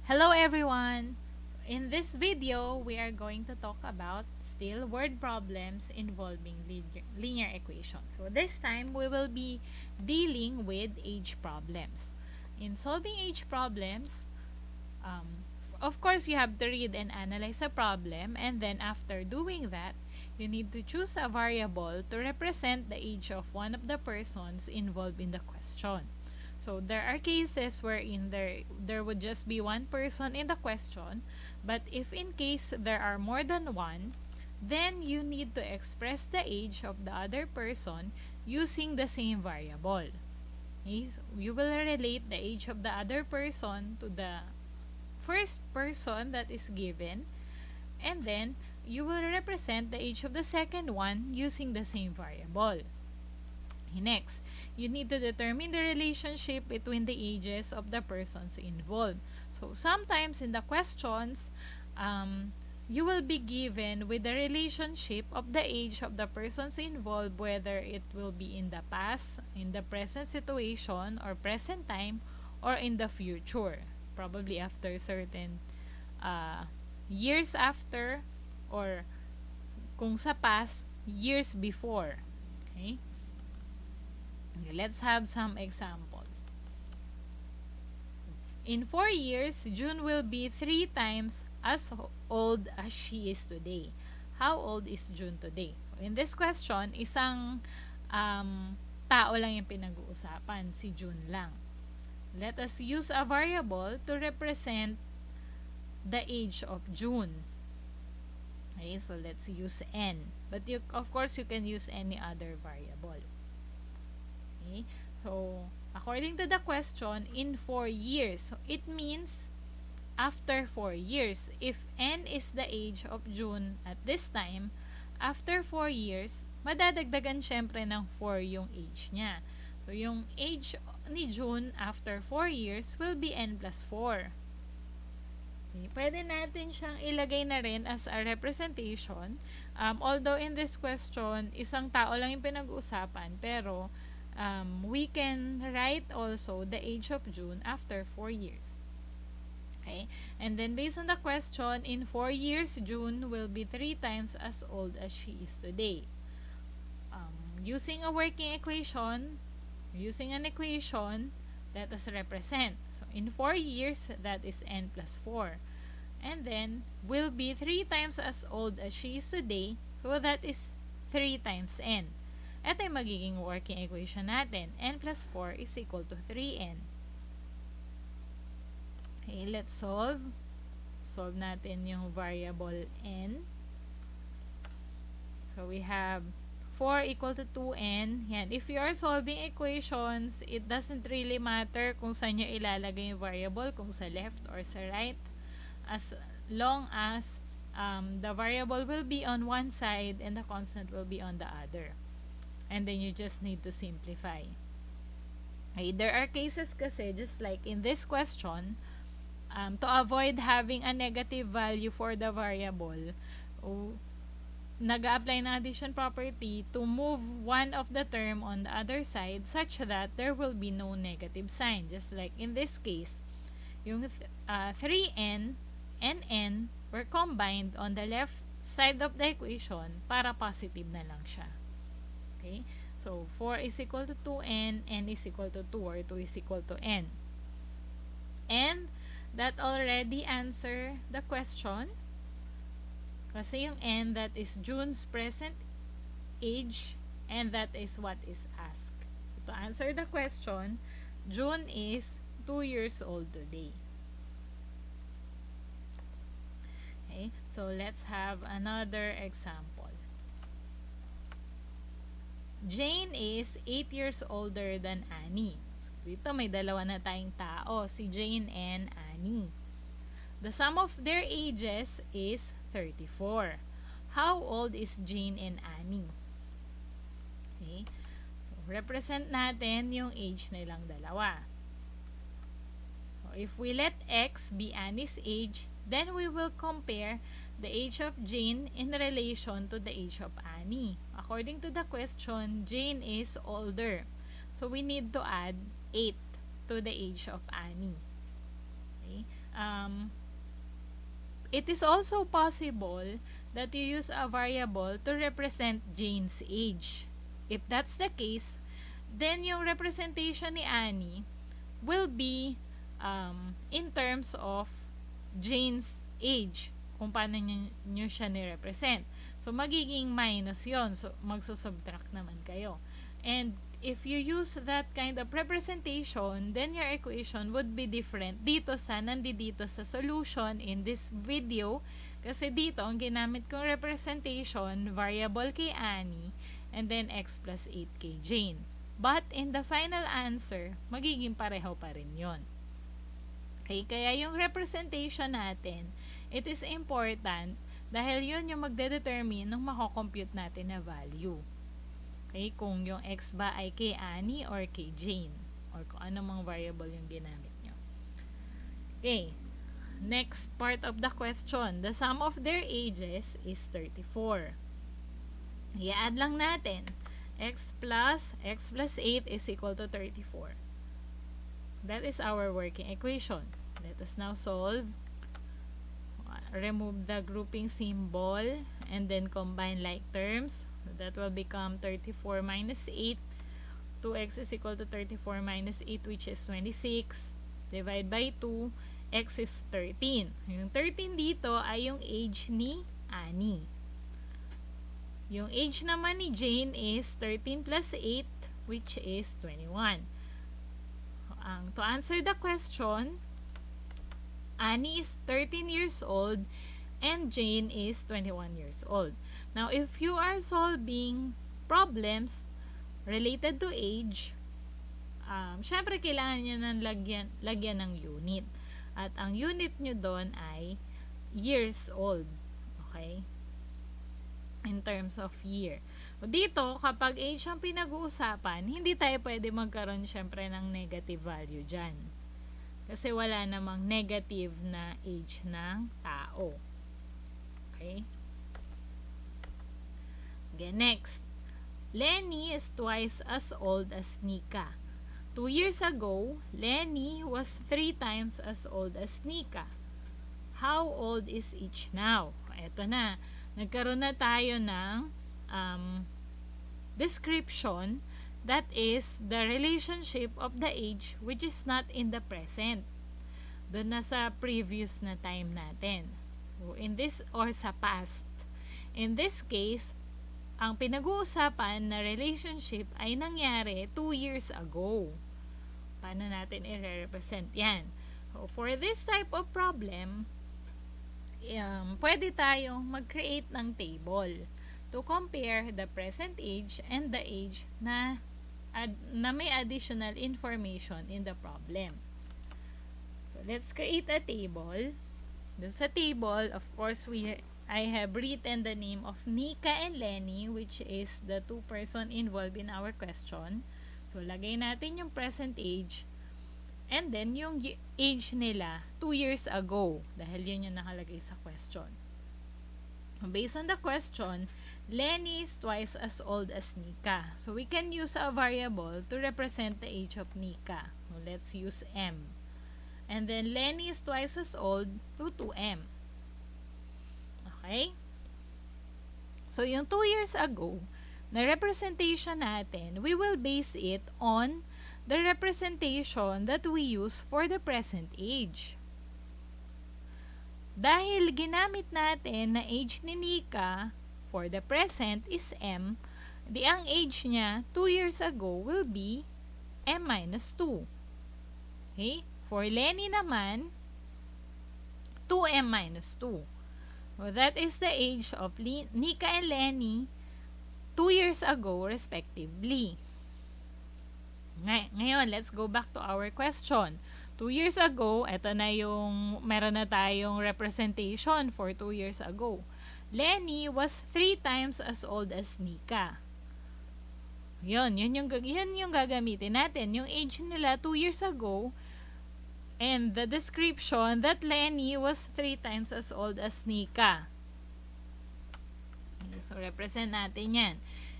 Hello everyone! In this video, we are going to talk about still word problems involving linear equations. So this time, we will be dealing with age problems. In solving age problems, of course, you have to read and analyze a problem, and then after doing that, you need to choose a variable to represent the age of one of the persons involved in the question. So there are cases wherein there would just be one person in the question, but if in case there are more than one, then you need to express the age of the other person using the same variable. Okay? So you will relate the age of the other person to the first person that is given, and then you will represent the age of the second one using the same variable. Next, you need to determine the relationship between the ages of the persons involved. So sometimes in the questions, you will be given with the relationship of the age of the persons involved, whether it will be in the past, in the present situation, or present time, or in the future. Probably after certain years after, or kung sa past, years before. Okay? Okay, let's have some examples. In 4 years, June will be 3 times as old as she is today. How old is June today? In this question, isang tao lang yung pinag-uusapan, si June lang. Let us use a variable to represent the age of June. Okay, so let's use n. But of course, you can use any other variable. Okay? So, according to the question, in 4 years. So, it means after 4 years. If n is the age of June at this time, after 4 years, madadagdagan syempre ng 4 yung age niya. So, yung age ni June after 4 years will be n plus 4. Okay. Pwede natin siyang ilagay na rin as a representation. Although in this question, isang tao lang yung pinag-uusapan, pero we can write also the age of June after 4 years. Okay? And then based on the question, in 4 years, June will be 3 times as old as she is today. Using a working equation, using an equation, let us represent. So in 4 years, that is n plus 4. And then, will be 3 times as old as she is today, so that is 3 times n. Ito yung magiging working equation natin. N plus 4 is equal to 3n. Okay, let's solve. Solve natin yung variable n. So, we have 4 equal to 2n. Yan. If you are solving equations, it doesn't really matter kung saan nyo ilalagay yung variable, kung sa left or sa right. As long as the variable will be on one side and the constant will be on the other. And then you just need to simplify. Okay, there are cases kasi, just like in this question, to avoid having a negative value for the variable, nag-a-apply ng addition property to move one of the term on the other side such that there will be no negative sign. Just like in this case, yung 3n and n were combined on the left side of the equation para positive na lang siya. Okay? So, 4 is equal to 2n, n is equal to 2, or 2 is equal to n. And that already answer the question. Kasi yung n, that is June's present age, and that is what is asked. To answer the question, June is 2 years old today. Okay, so let's have another example. Jane is 8 years older than Annie. So, dito may dalawa na tayong tao, si Jane and Annie. The sum of their ages is 34. How old is Jane and Annie? Okay, so represent natin yung age nilang dalawa. So, if we let x be Annie's age, then we will compare the age of Jane in relation to the age of Annie. According to the question, Jane is older. So, we need to add 8 to the age of Annie. Okay? it is also possible that you use a variable to represent Jane's age. If that's the case, then yung representation ni Annie will be in terms of Jane's age, kung paano nyo siya ni-represent. So, magiging minus yon. So, magsusubtract naman kayo. And if you use that kind of representation, then your equation would be different nandito sa solution in this video. Kasi dito, ang ginamit kong representation, variable kay Annie, and then x plus 8 kay Jane. But in the final answer, magiging pareho pa rin yon. Okay, kaya yung representation natin, it is important dahil yun yung magde-determine ng mako-compute natin na value. Okay, kung yung x ba ay kay Annie or kay Jane, or kung anong variable yung ginamit nyo. Okay, next part of the question. The sum of their ages is 34. I-add lang natin. X plus 8 is equal to 34. That is our working equation. Let us now solve. Remove the grouping symbol and then combine like terms. That will become 34 minus 8. 2x is equal to 34 minus 8, which is 26. Divide by 2. X is 13. Yung 13 dito ay yung age ni Annie. Yung age naman ni Jane is 13 plus 8, which is 21. To answer the question, Annie is 13 years old and Jane is 21 years old. Now, if you are solving problems related to age, syempre kailangan nyo ng lagyan ng unit. At ang unit nyo doon ay years old. Okay? In terms of year. O dito, kapag age ang pinag-uusapan, hindi tayo pwede magkaroon syempre ng negative value dyan. Kasi wala namang negative na age ng tao. Okay? Again, next. Lenny is twice as old as Nika. 2 years ago, Lenny was 3 times as old as Nika. How old is each now? Eto na. Nagkaroon na tayo ng description, that is the relationship of the age which is not in the present. Doon na sa previous na time natin. So, in this, or sa past. In this case, ang pinag-uusapan na relationship ay nangyari 2 years ago. Paano natin i-represent yan? So, for this type of problem, pwede tayong mag-create ng table to compare the present age and the age na may additional information in the problem. So, let's create a table. Doon sa table, of course, I have written the name of Nika and Lenny, which is the 2 person involved in our question. So, lagay natin yung present age. And then, yung age nila 2 years ago. Dahil yun yung nakalagay sa question. Based on the question, Lenny is twice as old as Nika. So, we can use a variable to represent the age of Nika. So, let's use M. And then, Lenny is twice as old to 2M. Okay? So, yung 2 years ago, na representation natin, we will base it on the representation that we use for the present age. Dahil ginamit natin na age ni Nika for the present is M, di ang age niya 2 years ago will be M minus 2. Okay? For Lenny naman, 2M minus 2. So that is the age of Nika and Lenny 2 years ago respectively. Ngayon, let's go back to our question. 2 years ago, eto na yung meron na tayong representation for 2 years ago. Lenny was 3 times as old as Nika. Yun yung gagamitin natin. Yung age nila 2 years ago and the description that Lenny was 3 times as old as Nika. So, represent natin yan.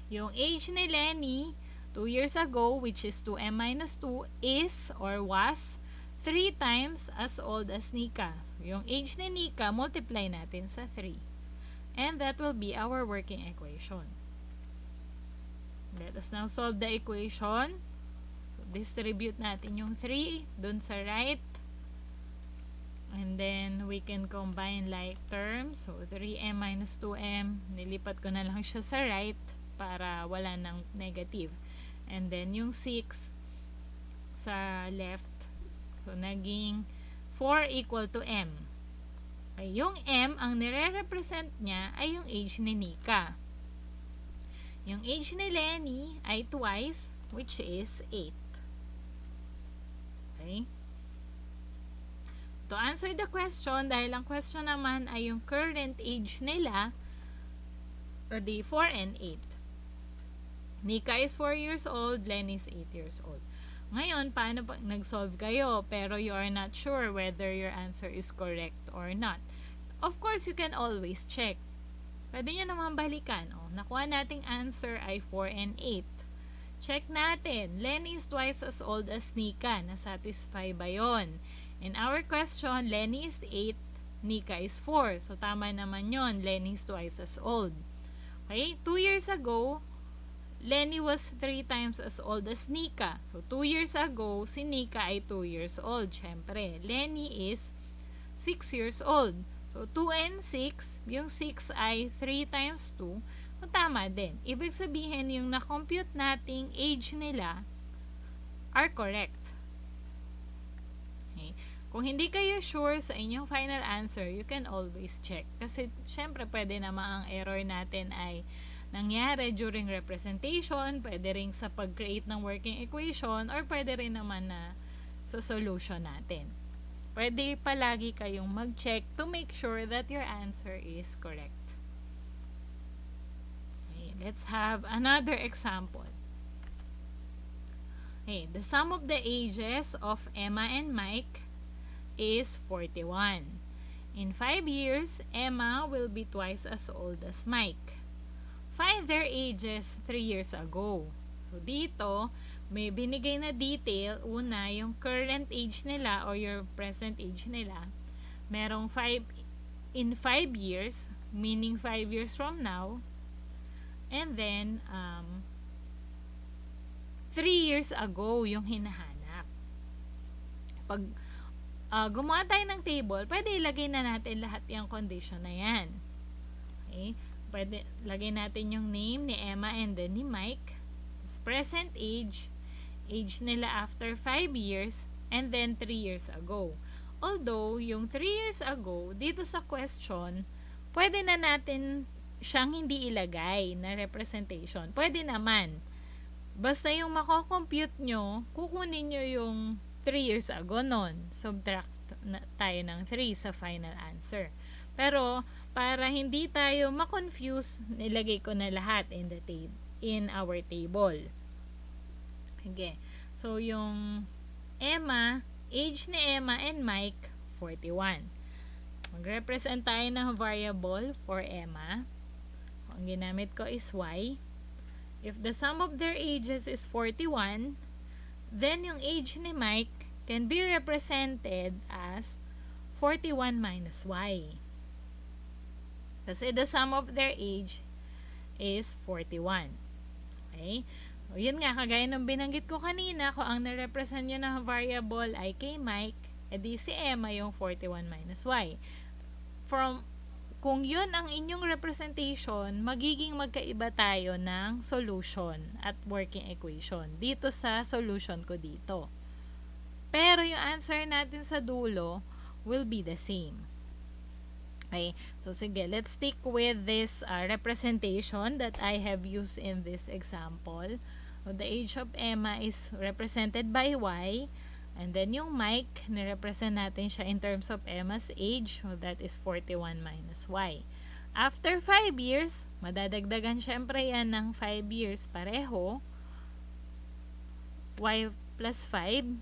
Yung age ni Lenny 2 years ago, which is 2M minus 2, is or was 3 times as old as Nika. So, yung age ni Nika, multiply natin sa 3. And that will be our working equation. Let us now solve the equation. So, distribute natin yung 3 dun sa right. And then, we can combine like terms. So, 3m minus 2m. Nilipat ko na lang siya sa right para wala ng negative. And then, yung 6 sa left. So, naging 4 equal to m. Okay, yung m, ang nire-represent niya ay yung age ni Nika. Yung age ni Lenny ay twice, which is 8. Okay? To answer the question, dahil ang question naman ay yung current age nila, o di 4 and 8. Nika is 4 years old, Lenny is 8 years old. Ngayon, paano pag nag-solve kayo pero you are not sure whether your answer is correct or not? Of course, you can always check. Pwede nyo naman balikan. Nakuha nating answer ay 4 and 8. Check natin. Lenny is twice as old as Nika. Nasatisfy ba yon? In our question, Lenny is 8, Nika is 4. So, tama naman yon. Lenny is twice as old. Okay? 2 years ago, Lenny was 3 times as old as Nika. So, 2 years ago, si Nika ay 2 years old. Siyempre, Lenny is 6 years old. So, 2 and 6, yung 6 ay 3 times 2. So, tama din. Ibig sabihin, yung na-compute nating age nila are correct. Okay. Kung hindi kayo sure sa inyong final answer, you can always check. Kasi, syempre, pwede naman ang error natin ay nangyari during representation, pwede rin sa pag-create ng working equation, or pwede rin naman na sa solution natin. Pwede palagi kayong mag-check to make sure that your answer is correct. Okay, let's have another example. Okay, the sum of the ages of Emma and Mike is 41. In 5 years, Emma will be twice as old as Mike. Find their ages 3 years ago. So, dito, may binigay na detail. Una, yung current age nila or your present age nila. Merong 5 years, meaning 5 years from now. And then, 3 years ago yung hinahanap. Pag gumawa tayo ng table, pwede ilagay na natin lahat yung condition na yan. Okay? Pwede lagay natin yung name ni Emma and then ni Mike. Present age nila after 5 years, and then 3 years ago. Although, yung 3 years ago, dito sa question, pwede na natin siyang hindi ilagay na representation. Pwede naman. Basta yung mako-compute nyo, kukunin nyo yung 3 years ago nun. Subtract tayo ng 3 sa final answer. Pero, para hindi tayo ma-confuse, nilagay ko na lahat in our table. Okay. So, yung Emma, age ni Emma and Mike, 41. Mag-represent tayo ng variable for Emma. Ang ginamit ko is y. If the sum of their ages is 41, then yung age ni Mike can be represented as 41 minus y. Kasi the sum of their age is 41. Okay? O, yun nga, kagaya ng binanggit ko kanina, kung ang na-represent nyo na variable ay kay Mike, edi si Emma yung 41 minus y. Kung yun ang inyong representation, magiging magkaiba tayo ng solution at working equation dito sa solution ko dito. Pero yung answer natin sa dulo will be the same. Okay, so sige, let's stick with this representation that I have used in this example. So, the age of Emma is represented by y, and then yung Mike, nirepresent natin siya in terms of Emma's age, so that is 41 minus y. After 5 years, madadagdagan syempre yan ng 5 years pareho, y plus 5.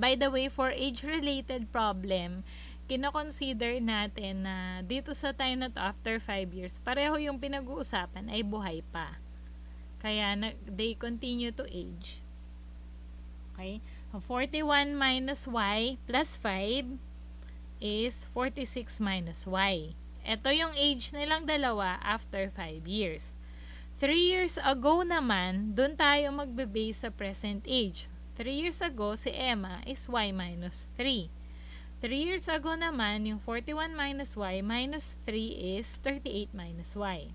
By the way, for age-related problem, kino-consider natin na dito sa time na to, after 5 years, pareho yung pinag-uusapan ay buhay pa. Kaya, they continue to age. Okay? 41 minus y plus 5 is 46 minus y. Ito yung age nilang dalawa after 5 years. 3 years ago naman, dun tayo magbe-base sa present age. 3 years ago, si Emma is y minus 3. 3 years ago naman, yung 41 minus y minus 3 is 38 minus y.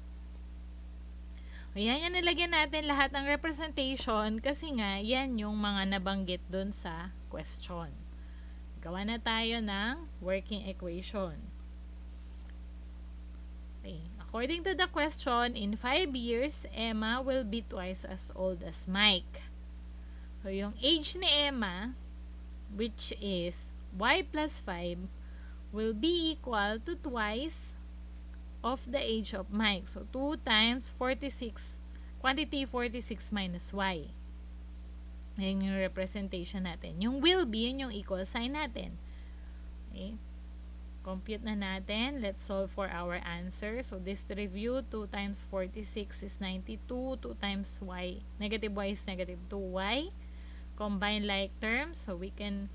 Ayan, yan nilagyan natin lahat ng representation kasi nga, yan yung mga nabanggit dun sa question. Gawa na tayo ng working equation. Okay. According to the question, in 5 years, Emma will be twice as old as Mike. So, yung age ni Emma, which is y plus 5, will be equal to twice of the age of Mike. So, 2 times 46, quantity 46 minus y. Ayan yung representation natin. Yung will be, yun yung equal sign natin. Okay. Compute na natin. Let's solve for our answer. So, this to review, 2 times 46 is 92. 2 times y, negative y is negative 2y. Combine like terms. So, we can,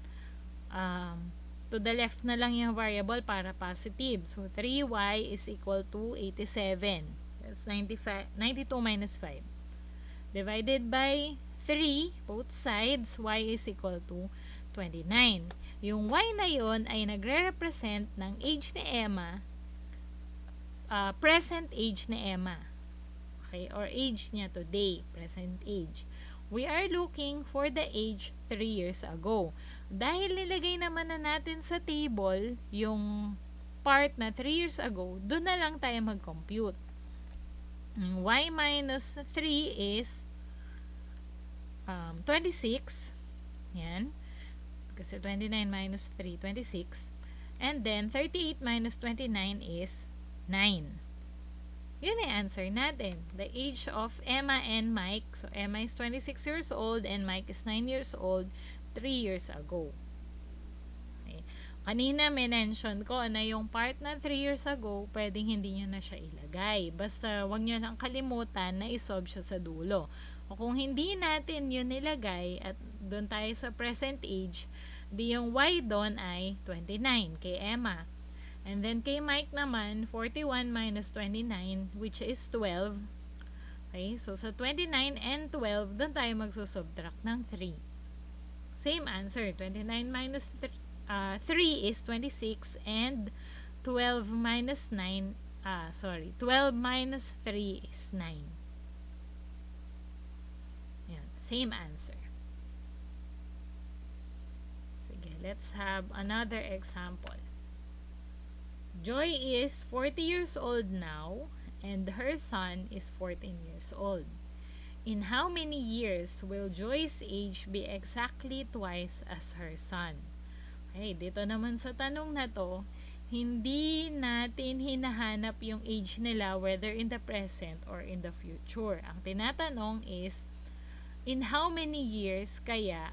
to the left na lang yung variable para positive. So, 3y is equal to 87. That's 92 minus 5. Divided by 3, both sides, y is equal to 29. Yung y na yon ay nagre-represent ng age ni Emma, present age ni Emma. Okay, or age niya today, present age. We are looking for the age 3 years ago. Dahil nilagay naman na natin sa table yung part na 3 years ago, doon na lang tayo mag-compute. Y minus 3 is 26. Yan. Kasi 29 minus 3, 26. And then, 38 minus 29 is 9. Yun ang answer natin. The age of Emma and Mike. So, Emma is 26 years old and Mike is 9 years old 3 years ago. Okay. Kanina, mention ko na yung part na 3 years ago, pwedeng hindi nyo na siya ilagay. Basta, wag nyo lang kalimutan na isolve siya sa dulo. O kung hindi natin yun nilagay at doon tayo sa present age, di yung y doon ay 29 kay Emma. And then kay Mike naman, 41 minus 29, which is 12. Okay, so sa 29 and 12, doon tayo magsusubtract ng 3. Same answer, 29 minus 3 is 26 and 12 minus 9, 12 minus 3 is 9. Yan, same answer. Sige, let's have another example. Joy is 40 years old now and her son is 14 years old. In how many years will Joy's age be exactly twice as her son? Okay, dito naman sa tanong na to, hindi natin hinahanap yung age nila whether in the present or in the future. Ang tinatanong is, in how many years kaya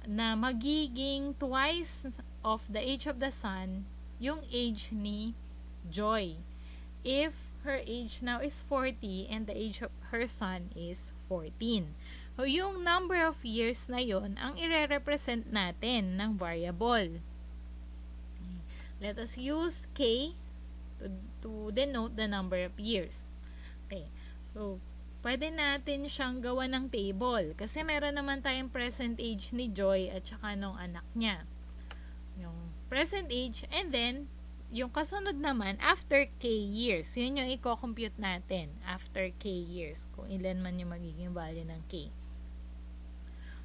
na magiging twice of the age of the son yung age ni Joy if her age now is 40 and the age of her son is 14. So, yung number of years na yon ang ire-represent natin ng variable. Let us use K to denote the number of years. Okay. So, pwede natin siyang gawa ng table kasi meron naman tayong present age ni Joy at saka nung anak niya. Yung present age, and then, yung kasunod naman, after K years. Yun yung i-compute natin, after K years, kung ilan man yung magiging value ng K.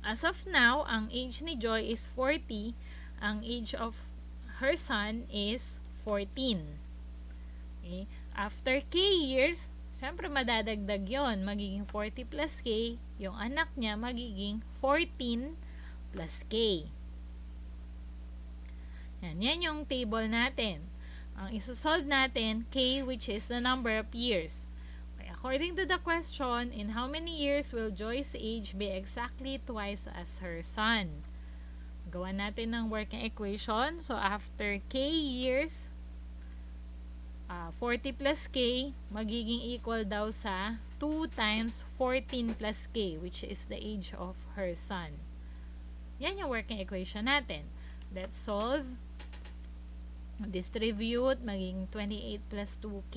As of now, ang age ni Joy is 40, ang age of her son is 14. Okay? After K years, syempre madadagdag yon, magiging 40 plus K, yung anak niya magiging 14 plus K. Yan yung table natin. Ang isa-solve natin, K, which is the number of years. Okay, according to the question, in how many years will Joy's age be exactly twice as her son? Gawa natin ng working equation. So, after K years, 40 plus K, magiging equal daw sa 2 times 14 plus K, which is the age of her son. Yan yung working equation natin. Let's solve. Distribute, maging 28 plus 2k.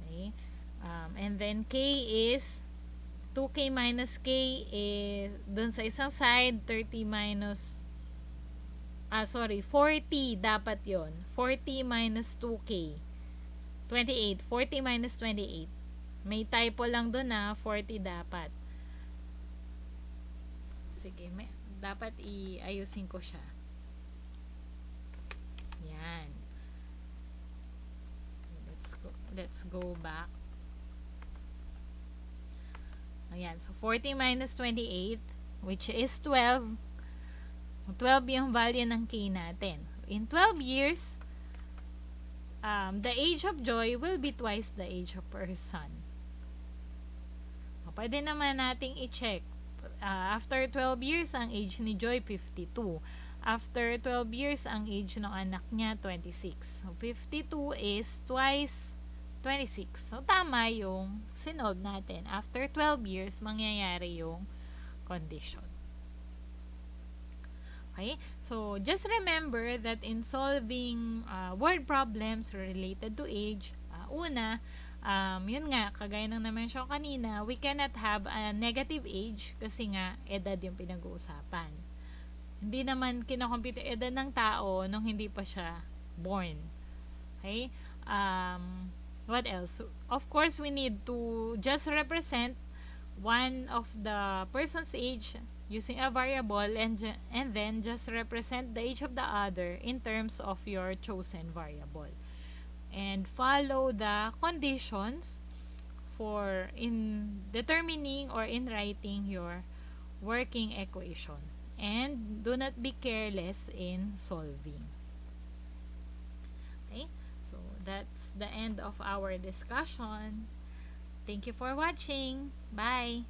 Okay. And then k is 2k minus k is dun sa isang side, 30 minus 40 dapat yon. 40 minus 2k. 28. 40 minus 28. May typo lang dun 40 dapat. Sige, dapat iayusin ko siya. Yan. Let's go back. Ayan. So, 40 minus 28, which is 12. 12 yung value ng k natin. In 12 years, the age of Joy will be twice the age of her son. Pwede naman nating i-check. After 12 years, ang age ni Joy, 52. After 12 years, ang age ng anak niya, 26. So, 52 is twice 26. So, tama yung sinolve natin. After 12 years, mangyayari yung condition. Okay? So, just remember that in solving word problems related to age, una, yun nga, kagaya ng na-mention kanina, we cannot have a negative age kasi nga, edad yung pinag-uusapan. Hindi naman kinocompute edad ng tao nung hindi pa siya born. Okay? What else? Of course, we need to just represent one of the person's age using a variable and then just represent the age of the other in terms of your chosen variable. And follow the conditions for in determining or in writing your working equation. And do not be careless in solving. Okay? So, that's the end of our discussion. Thank you for watching. Bye!